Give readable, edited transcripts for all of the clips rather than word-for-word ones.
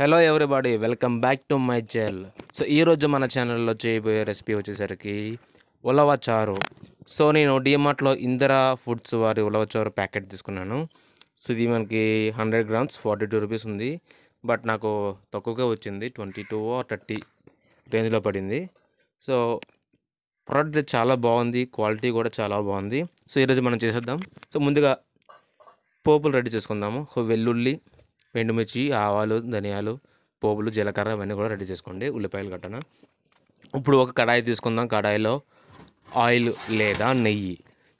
Hello everybody, welcome back to my channel. So ఈరోజు మన ఛానల్లో చేయబోయే రెసిపీ వచ్చేసరికి ఉలవచారు. సో నేను డీమార్ట్లో ఇందిరా ఫుడ్స్ వారి ఉలవచారు ప్యాకెట్ తీసుకున్నాను. సో ఇది మనకి 100 గ్రామ్స్ 42 రూపీస్ ఉంది. బట్ నాకు తక్కువగా వచ్చింది, 22 or 30 రేంజ్లో పడింది. సో ప్రోడక్ట్ చాలా బాగుంది, క్వాలిటీ కూడా చాలా బాగుంది. సో ఈరోజు మనం చేసేద్దాం. సో ముందుగా పోపులు రెడీ చేసుకుందాము. సో వెల్లుల్లి, ఎండుమిర్చి, ఆవాలు, ధనియాలు, పోపులు, జీలకర్ర ఇవన్నీ కూడా రెడీ చేసుకోండి, ఉల్లిపాయలు గట్టన. ఇప్పుడు ఒక కడాయి తీసుకుందాం. కడాయిలో ఆయిల్ లేదా నెయ్యి.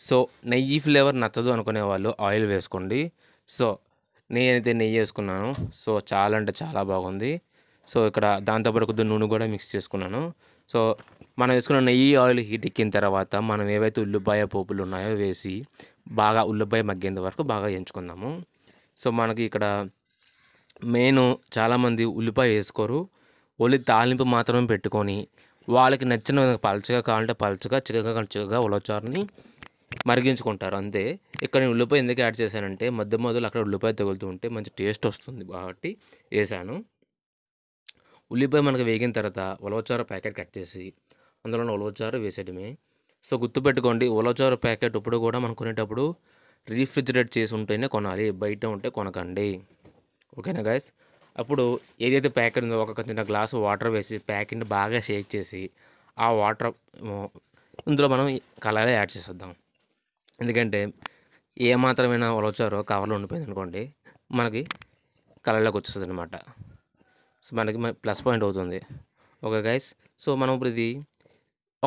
సో నెయ్యి ఫ్లేవర్ నచ్చదు అనుకునే వాళ్ళు ఆయిల్ వేసుకోండి. సో నేనైతే నెయ్యి వేసుకున్నాను. సో చాలా అంటే చాలా బాగుంది. సో ఇక్కడ దాంతోపాటు కొద్దిగా నూనె కూడా మిక్స్ చేసుకున్నాను. సో మనం వేసుకున్న నెయ్యి ఆయిల్ హీట్ ఎక్కిన తర్వాత మనం ఏవైతే ఉల్లిపాయ పోపులు ఉన్నాయో వేసి బాగా ఉల్లిపాయ మగ్గేంత వరకు బాగా ఎంచుకుందాము. సో మనకి ఇక్కడ మెయిన్ చాలామంది ఉల్లిపాయ వేసుకోరు, ఓన్లీ తాలింపు మాత్రమే పెట్టుకొని వాళ్ళకి నచ్చిన విధంగా పలచగా కావాలంటే పలచగా, చిక్కగా చిక్కగా ఉలవచారుని మరిగించుకుంటారు అంతే. ఇక్కడ నేను ఉల్లిపాయ ఎందుకు యాడ్ చేశానంటే మధ్యలో అక్కడ ఉల్లిపాయ తగులుతూ ఉంటే మంచి టేస్ట్ వస్తుంది కాబట్టి వేసాను. ఉల్లిపాయ మనకు వేగిన తర్వాత ఉలవచారు ప్యాకెట్ కట్ చేసి అందులో ఉలవచారు వేసేయడమే. సో గుర్తుపెట్టుకోండి, ఉలవచారు ప్యాకెట్ ఇప్పుడు కూడా మనం కొనేటప్పుడు రీఫ్రిజిరేట్ చేసి ఉంటేనే కొనాలి, బయట ఉంటే కొనకండి. ఓకేనా గైస్? అప్పుడు ఏదైతే ప్యాకెట్ ఉందో ఒక చిన్న గ్లాసు వాటర్ వేసి ప్యాకెట్ని బాగా షేక్ చేసి ఆ వాటర్ ఇందులో మనం కలర్ యాడ్ చేసేద్దాం. ఎందుకంటే ఏమాత్రమైనా ఉలవచారో కవర్లో ఉండిపోయింది అనుకోండి, మనకి కలర్లోకి వచ్చేస్తుంది అనమాట. సో మనకి ప్లస్ పాయింట్ అవుతుంది. Okay guys? సో మనం ఇప్పుడు ఇది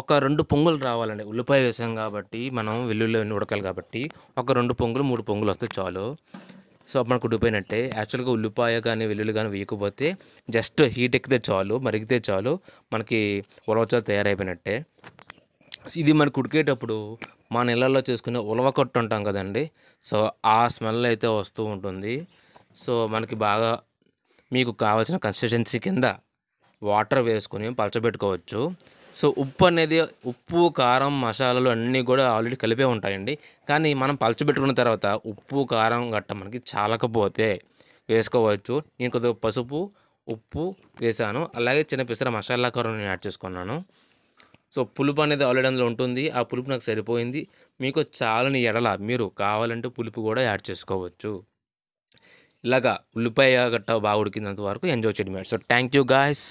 ఒక 2 పొంగులు రావాలండి. ఉల్లిపాయ వేసాం కాబట్టి మనం వెల్లుల్లి ఉడకాలి కాబట్టి ఒక 2 పొంగులు 3 పొంగులు వస్తే చాలు. సో మనకు ఉడిపోయినట్టే. యాక్చువల్గా ఉల్లిపాయ కానీ వెల్లుల్లి కానీ వేయకపోతే జస్ట్ హీట్ ఎక్కితే చాలు, మరిగితే చాలు, మనకి ఉలవచారు తయారైపోయినట్టే. ఇది మనకు ఉడికేటప్పుడు మన ఇళ్ళల్లో చేసుకునే ఉలవ కొట్టు ఉంటాం కదండి. సో ఆ స్మెల్ అయితే వస్తూ ఉంటుంది. సో మనకి బాగా మీకు కావాల్సిన కన్సిస్టెన్సీ కింద వాటర్ వేసుకొని పలచబెట్టుకోవచ్చు. సో ఉప్పు, కారం, మసాలాలు అన్నీ కూడా ఆల్రెడీ కలిపే ఉంటాయండి. కానీ మనం పలచబెట్టుకున్న తర్వాత ఉప్పు, కారం గట్ట మనకి చాలకపోతే వేసుకోవచ్చు. నేను కొద్దిగా పసుపు, ఉప్పు వేసాను. అలాగే చిన్న పిసర మసాలా కారం నేను యాడ్ చేసుకున్నాను. సో పులుపు అనేది ఆల్రెడీ అందులో ఉంటుంది. ఆ పులుపు నాకు సరిపోయింది. మీకు చాలని ఎడల మీరు కావాలంటే పులుపు కూడా యాడ్ చేసుకోవచ్చు. ఇలాగా ఉల్లిపాయ గట్ట బాగా ఉడికినంత వరకు ఎంజాయ్ చేయడమే. So thank you guys.